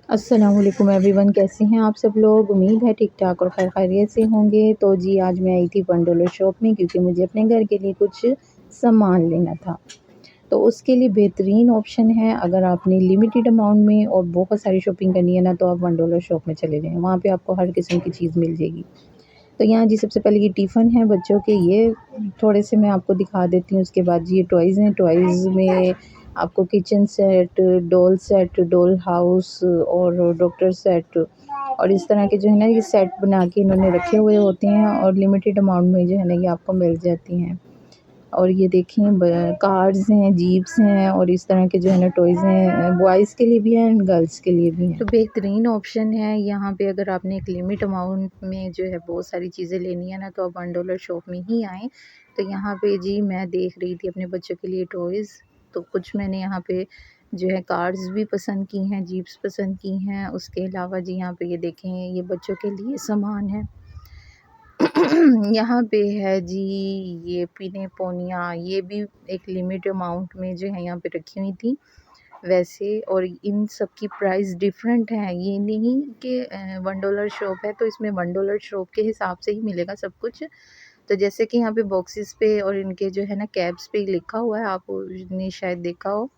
अस्सलाम वालेकुम एवरीवन, कैसे हैं आप सब लोग। उम्मीद है ठीक ठाक और खैर खैरियत से होंगे। तो जी आज मैं आई थी वन डॉलर शॉप में क्योंकि मुझे अपने घर के लिए कुछ सामान लेना था। तो उसके लिए बेहतरीन ऑप्शन है, अगर आपने लिमिटेड अमाउंट में और बहुत सारी शॉपिंग करनी है ना, तो आप वन डॉलर शॉप में चले जाएँ, वहाँ पे आपको हर किस्म की चीज़ मिल जाएगी। तो यहाँ जी सबसे पहले ये टिफ़िन है बच्चों के, ये थोड़े से मैं आपको दिखा देती हूँ। उसके बाद ये टॉयज़ हैं, टॉयज़ में आपको किचन सेट, डॉल हाउस और डॉक्टर सेट और इस तरह के जो है ना, ये सेट बना के इन्होंने रखे हुए होते हैं और लिमिटेड अमाउंट में जो है ना ये आपको मिल जाती हैं। और ये देखें कार्स हैं, जीप्स हैं और इस तरह के जो है ना टॉयज़ हैं, बॉयज़ के लिए भी हैं एंड गर्ल्स के लिए भी हैं। तो बेहतरीन ऑप्शन है यहाँ पे, अगर आपने एक लिमिट अमाउंट में जो है बहुत सारी चीज़ें लेनी है ना, तो आप वन डॉलर शॉप में ही आएँ। तो यहाँ पे जी मैं देख रही थी अपने बच्चों के लिए टॉयज़, तो कुछ मैंने यहाँ पे जो है कार्स भी पसंद की हैं, जीप्स पसंद की हैं। उसके अलावा जी यहाँ पे ये देखें, ये बच्चों के लिए सामान है। यहाँ पे है जी ये पीने पोनिया, ये भी एक लिमिट अमाउंट में जो है यहाँ पे रखी हुई थी वैसे। और इन सब की प्राइस डिफरेंट है, ये नहीं कि वन डॉलर शॉप है तो इसमें वन डॉलर शॉप के हिसाब से ही मिलेगा सब कुछ। तो जैसे कि यहाँ पे बॉक्सेस पे और इनके जो है ना कैप्स पे लिखा हुआ है, आपने शायद देखा हो,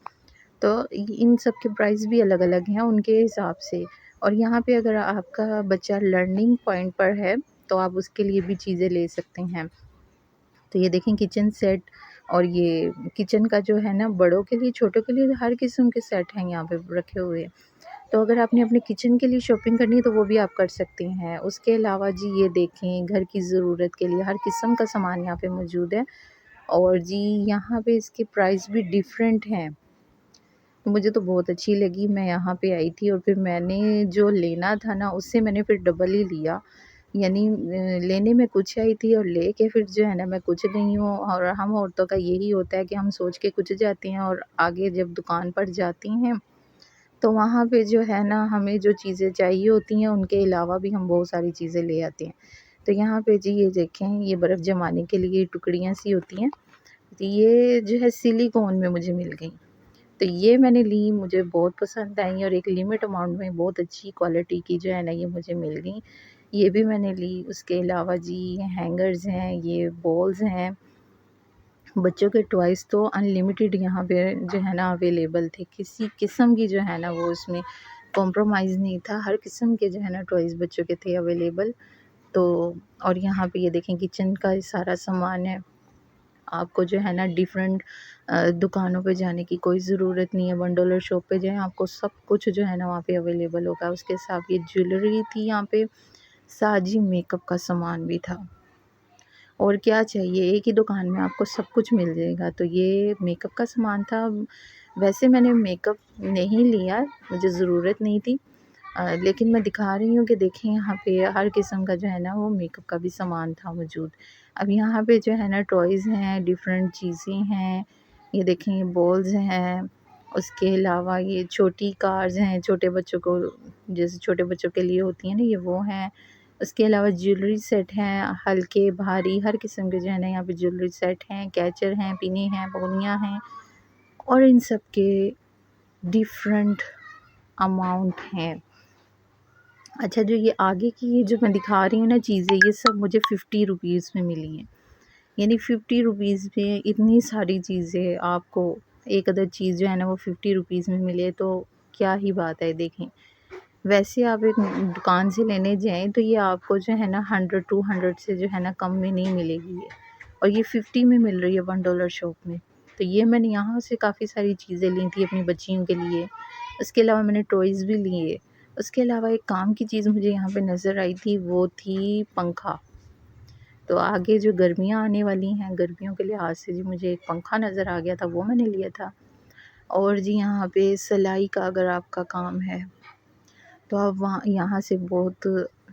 तो इन सब के प्राइस भी अलग अलग हैं उनके हिसाब से। और यहाँ पे अगर आपका बच्चा लर्निंग पॉइंट पर है तो आप उसके लिए भी चीज़ें ले सकते हैं। तो ये देखें किचन सेट, और ये किचन का जो है ना बड़ों के लिए छोटों के लिए हर किस्म के सेट हैं यहाँ पे रखे हुए। तो अगर आपने अपने किचन के लिए शॉपिंग करनी है तो वो भी आप कर सकते हैं। उसके अलावा जी ये देखें घर की ज़रूरत के लिए हर किस्म का सामान यहाँ पे मौजूद है। और जी यहाँ पे इसके प्राइस भी डिफरेंट हैं, तो मुझे तो बहुत अच्छी लगी। मैं यहाँ पे आई थी और फिर मैंने जो लेना था ना उससे मैंने फिर डबल ही लिया। यानी लेने में कुछ आई थी और लेके फिर जो है ना मैं कुछ गई हूँ। और हम औरतों का यही होता है कि हम सोच के कुछ जाती हैं और आगे जब दुकान पर जाती हैं तो वहाँ पे जो है ना हमें जो चीज़ें चाहिए होती हैं उनके अलावा भी हम बहुत सारी चीज़ें ले आते हैं। तो यहाँ पे जी ये देखें, ये बर्फ़ जमाने के लिए टुकड़ियाँ सी होती हैं, तो ये जो है सिलिकॉन में मुझे मिल गई। तो ये मैंने ली, मुझे बहुत पसंद आई और एक लिमिट अमाउंट में बहुत अच्छी क्वालिटी की जो है ना ये मुझे मिल गई। ये भी मैंने ली। उसके अलावा जी हैंगर्स हैं, ये बॉल्स हैं। बच्चों के टॉयज़ तो अनलिमिटेड यहाँ पे जो है ना अवेलेबल थे, किसी किस्म की जो है ना वो उसमें कॉम्प्रोमाइज़ नहीं था, हर किस्म के जो है ना टॉयज़ बच्चों के थे अवेलेबल। तो और यहाँ पे ये देखें किचन का सारा सामान है। आपको जो है ना डिफरेंट दुकानों पे जाने की कोई ज़रूरत नहीं है, वन डॉलर शॉप पे जाएँ आपको सब कुछ जो है ना वहाँ पे अवेलेबल होगा। उसके साथ ये ज्वेलरी थी यहाँ पे, साथ ही मेकअप का सामान भी था। और क्या चाहिए, एक ही दुकान में आपको सब कुछ मिल जाएगा। तो ये मेकअप का सामान था। वैसे मैंने मेकअप नहीं लिया, मुझे ज़रूरत नहीं थी, लेकिन मैं दिखा रही हूँ कि देखें यहाँ पे हर किस्म का जो है ना वो मेकअप का भी सामान था मौजूद। अब यहाँ पे जो है ना टॉयज़ हैं, डिफरेंट चीज़ें हैं, ये देखें ये बॉल्स हैं। उसके अलावा ये छोटी कार्स हैं, छोटे बच्चों को जैसे छोटे बच्चों के लिए होती हैं ना, ये वो हैं। उसके अलावा ज्वेलरी सेट हैं, हल्के भारी हर किस्म के जो है ना यहाँ पे ज्वेलरी सेट हैं, कैचर हैं, पिने हैं, पोनियाँ हैं और इन सब के डिफरेंट अमाउंट हैं। अच्छा, जो ये आगे की ये जो मैं दिखा रही हूँ ना चीज़ें, ये सब मुझे 50 रुपीज़ में मिली हैं। यानी 50 रुपीज़ में इतनी सारी चीज़ें आपको, एक अदर चीज़ जो है ना वो 50 रुपीज़ में मिले तो क्या ही बात है। देखें, वैसे आप एक दुकान से लेने जाएँ तो ये आपको जो है ना 100-200 से जो है ना कम में नहीं मिलेगी ये, और ये 50 में मिल रही है वन डॉलर शॉप में। तो ये मैंने यहाँ से काफ़ी सारी चीज़ें ली थी अपनी बच्चियों के लिए। उसके अलावा मैंने टॉयज़ भी लिए। उसके अलावा एक काम की चीज़ मुझे यहाँ पे नज़र आई थी, वो थी पंखा। तो आगे जो गर्मियाँ आने वाली हैं, गर्मियों के लिहाज से जी मुझे एक पंखा नज़र आ गया था, वो मैंने लिया था। और जी यहाँ पे सिलाई का अगर आपका काम है तो आप वहाँ यहाँ से बहुत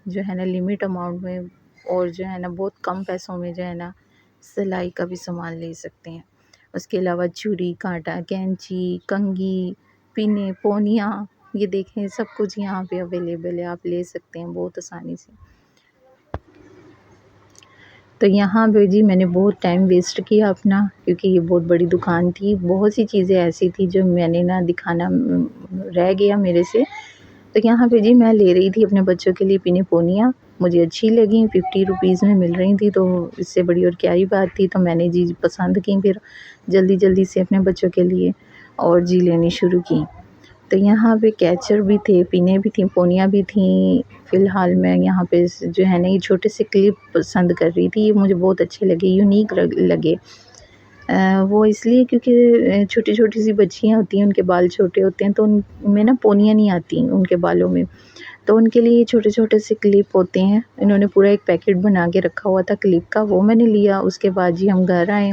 जो है ना लिमिट अमाउंट में और जो है ना बहुत कम पैसों में जो है ना सिलाई का भी सामान ले सकते हैं। उसके अलावा छुरी, काँटा, कैंची, कंघी, पिने, पोनियाँ, ये देखें सब कुछ यहाँ पे अवेलेबल है, आप ले सकते हैं बहुत आसानी से। तो यहाँ पे जी मैंने बहुत टाइम वेस्ट किया अपना, क्योंकि ये बहुत बड़ी दुकान थी, बहुत सी चीज़ें ऐसी थी जो मैंने ना दिखाना रह गया मेरे से। तो तो यहाँ पे जी मैं ले रही थी अपने बच्चों के लिए पीने पोनियाँ, मुझे अच्छी लगी, 50 रुपीज़ में मिल रही थी, तो इससे बड़ी और क्या ही बात थी। तो मैंने जी पसंद की, फिर जल्दी-जल्दी से अपने बच्चों के लिए और जी लेनी शुरू की। तो यहाँ पे कैचर भी थे, पीने भी थी, पोनियाँ भी थीं। फ़िलहाल मैं यहाँ पे जो है ना ये छोटे से क्लिप पसंद कर रही थी, ये मुझे बहुत अच्छे लगे, यूनिक लगे। वो इसलिए क्योंकि छोटी-छोटी सी बच्चियाँ होती हैं, उनके बाल छोटे होते हैं, तो उनमें ना पोनियाँ नहीं आती उनके बालों में। तो उनके लिए छोटे-छोटे से क्लिप होते हैं। इन्होंने पूरा एक पैकेट बना के रखा हुआ था क्लिप का, वो मैंने लिया। उसके बाद जी हम घर आए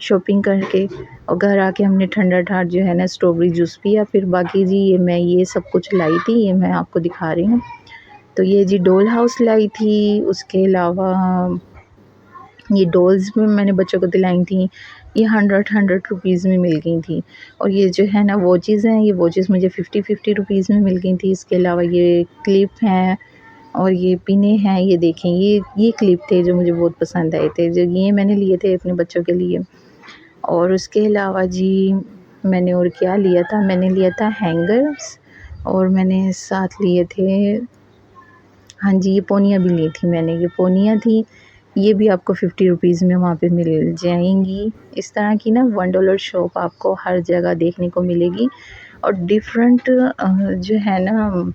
शॉपिंग करके, और घर आके हमने ठंडा-ठाठ जो है ना स्ट्रॉबेरी जूस पिया। फिर बाकी जी ये सब कुछ लाई थी, ये मैं आपको दिखा रही हूँ। तो ये जी डॉल हाउस लाई थी, उसके अलावा ये डॉल्स भी मैंने बच्चों को दिलाई थी। ये 100 रुपीज़ में मिल गई थी। और ये जो है ना वॉचेज़ हैं, ये वॉचेज़ मुझे 50 रुपीज़ में मिल गई थी। इसके अलावा ये क्लिप हैं और ये पिने हैं, ये देखें, ये क्लिप थे जो मुझे बहुत पसंद आए थे, जो ये मैंने लिए थे अपने बच्चों के लिए। और उसके अलावा जी मैंने और क्या लिया था, मैंने लिया था हैंगर्स, और मैंने साथ लिए थे, हाँ जी, ये पोनियाँ भी ली थी मैंने। ये पोनियाँ थी, ये भी आपको 50 रुपीज़ में वहाँ पे मिल जाएंगी। इस तरह की ना $1 शॉप आपको हर जगह देखने को मिलेगी, और डिफरेंट जो है ना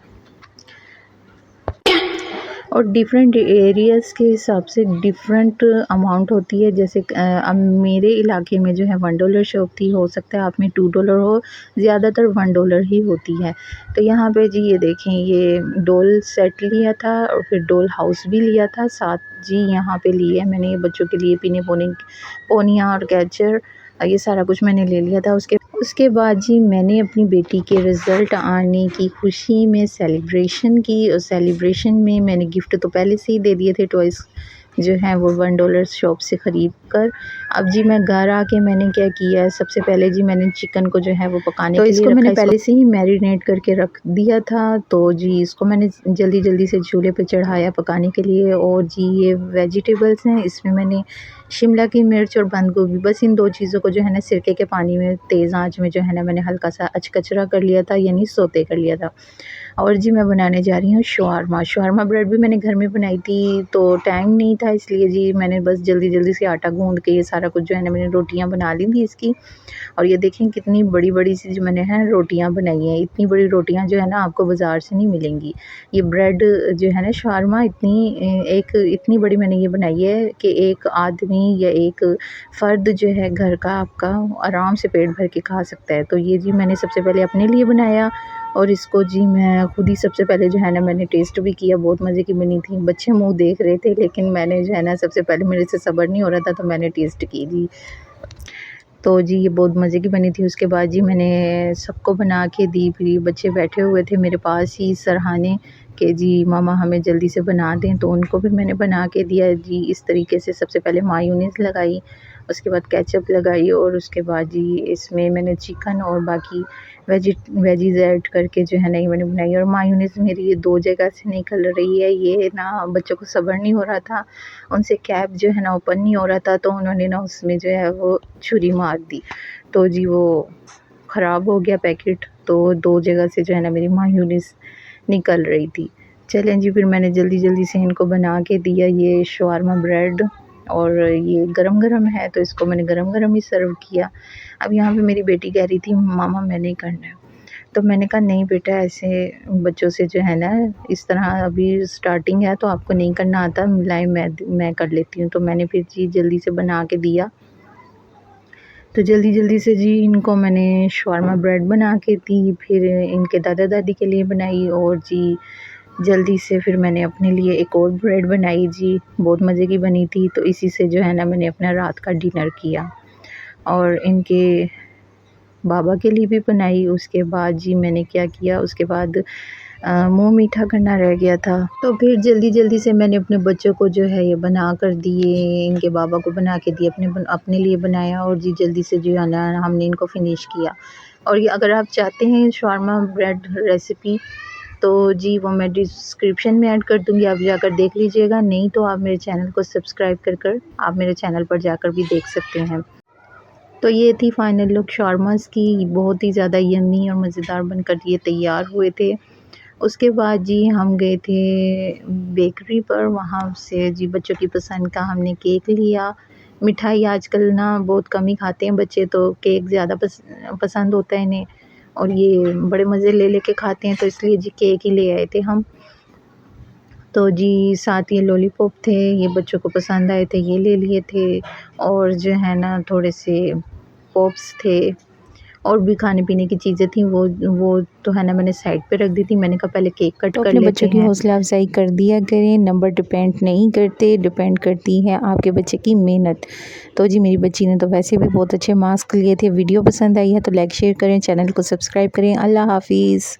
और डिफरेंट एरियाज़ के हिसाब से डिफरेंट अमाउंट होती है। जैसे अब मेरे इलाके में जो है $1 शॉप थी, हो सकता है आप में $2 हो, ज़्यादातर $1 ही होती है। तो यहाँ पे जी ये देखें, ये डॉल सेट लिया था और फिर डॉल हाउस भी लिया था साथ जी। यहाँ पे लिए मैंने ये बच्चों के लिए पीने पोनियाँ और कैचर, ये सारा कुछ मैंने ले लिया था। उसके बाद जी मैंने अपनी बेटी के रिज़ल्ट आने की खुशी में सेलिब्रेशन की, और सेलिब्रेशन में मैंने गिफ्ट तो पहले से ही दे दिए थे, टॉयज़ जो हैं वो $1 शॉप से ख़रीद कर। अब जी मैं घर आके मैंने क्या किया, सबसे पहले जी मैंने चिकन को जो है वो पकाने के लिए रखा। इसको मैंने पहले से ही मैरिनेट करके रख दिया था। तो जी इसको मैंने जल्दी से चूल्हे पे चढ़ाया पकाने के लिए। और जी ये वेजिटेबल्स हैं, इसमें मैंने शिमला की मिर्च और बंद गोभी, बस इन 2 चीज़ों को जो है ना सिरके के पानी में तेज़ आंच में जो है ना मैंने हल्का सा अचकचरा कर लिया था, यानी सौते कर लिया था। और जी मैं बनाने जा रही हूँ शवारमा ब्रेड भी मैंने घर में बनाई थी, तो टाइम नहीं था, इसलिए जी मैंने बस जल्दी से आटा गूँध के ये सारा कुछ जो है ना मैंने रोटियाँ बना ली थी इसकी। और ये देखें कितनी बड़ी सी जो मैंने है रोटियाँ बनाई हैं। इतनी बड़ी रोटियाँ जो है ना आपको बाज़ार से नहीं मिलेंगी। ये ब्रेड जो है ना शवारमा इतनी बड़ी मैंने ये बनाई है कि एक आदमी या एक फ़र्द जो है घर का आपका आराम से पेट भर के खा सकता है। तो ये जी मैंने सबसे पहले अपने लिए बनाया, और इसको जी मैं खुद ही सबसे पहले जो है ना मैंने टेस्ट भी किया, बहुत मज़े की बनी थी। बच्चे मुँह देख रहे थे, लेकिन मैंने जो है ना सबसे पहले मेरे से सब्र नहीं हो रहा था, तो मैंने टेस्ट की जी। तो जी ये बहुत मज़े की बनी थी। उसके बाद जी मैंने सबको बना के दी, फिर ये बच्चे बैठे हुए थे मेरे पास ही सराहने कि जी मामा हमें जल्दी से बना दें, तो उनको भी मैंने बना के दिया जी। इस तरीके से सबसे पहले मायोनीज़ लगाई, उसके बाद केचप लगाई, और उसके बाद जी इसमें मैंने चिकन और बाकी वेजीज़ ऐड करके जो है ना ये मैंने बनाई। और मायोनीज़ मेरी ये 2 जगह से निकल रही है, ये ना बच्चों को सब्र नहीं हो रहा था, उनसे कैप जो है ना ओपन नहीं हो रहा था, तो उन्होंने ना उसमें जो है वो छुरी मार दी, तो जी वो ख़राब हो गया पैकेट। तो 2 जगह से जो है ना मेरी मायोनीज़ निकल रही थी। चलें जी, फिर मैंने जल्दी से इनको बना के दिया ये शवारमा ब्रेड, और ये गरम है, तो इसको मैंने गरम ही सर्व किया। अब यहाँ पे मेरी बेटी कह रही थी मामा मैंने करना है, तो मैंने कहा नहीं बेटा, ऐसे बच्चों से जो है ना इस तरह अभी स्टार्टिंग है, तो आपको नहीं करना आता, लाए मैं कर लेती हूँ। तो मैंने फिर जी जल्दी से बना के दिया। तो जल्दी से जी इनको मैंने शवारमा ब्रेड बना के दी, फिर इनके दादा दादी के लिए बनाई, और जी जल्दी से फिर मैंने अपने लिए एक और ब्रेड बनाई जी, बहुत मज़े की बनी थी। तो इसी से जो है ना मैंने अपना रात का डिनर किया, और इनके बाबा के लिए भी बनाई। उसके बाद जी मैंने क्या किया, उसके बाद मुँह मीठा करना रह गया था, तो फिर जल्दी से मैंने अपने बच्चों को जो है ये बना कर दिए, इनके बाबा को बना के दिए, अपने लिए बनाया, और जी जल्दी से जो है ना हमने इनको फिनिश किया। और ये अगर आप चाहते हैं शवारमा ब्रेड रेसिपी, तो जी वो मैं डिस्क्रिप्शन में ऐड कर दूँगी, आप जाकर देख लीजिएगा। नहीं तो आप मेरे चैनल को सब्सक्राइब कर आप मेरे चैनल पर जाकर भी देख सकते हैं। तो ये थी फाइनल लुक शवारमास की, बहुत ही ज़्यादा यम्मी और मज़ेदार बनकर ये तैयार हुए थे। उसके बाद जी हम गए थे बेकरी पर, वहाँ से जी बच्चों की पसंद का हमने केक लिया। मिठाई आजकल ना बहुत कम ही खाते हैं बच्चे, तो केक ज़्यादा पसंद होता है इन्हें, और ये बड़े मज़े ले लेके खाते हैं, तो इसलिए जी केक ही ले आए थे हम। तो जी साथ ये लॉलीपॉप थे, ये बच्चों को पसंद आए थे, ये ले लिए थे। और जो है ना थोड़े से पॉप्स थे, और भी खाने पीने की चीज़ें थी, वो तो है ना मैंने साइड पे रख दी थी। मैंने कहा पहले केक कट तो कर अपने लेते बच्चों की हैं। हौसला अफजाई कर दिया करें, नंबर डिपेंड नहीं करते, डिपेंड करती है आपके बच्चे की मेहनत। तो जी मेरी बच्ची ने तो वैसे भी बहुत अच्छे मार्क्स लिए थे। वीडियो पसंद आई है तो लाइक शेयर करें, चैनल को सब्सक्राइब करें। अल्लाह हाफिज़।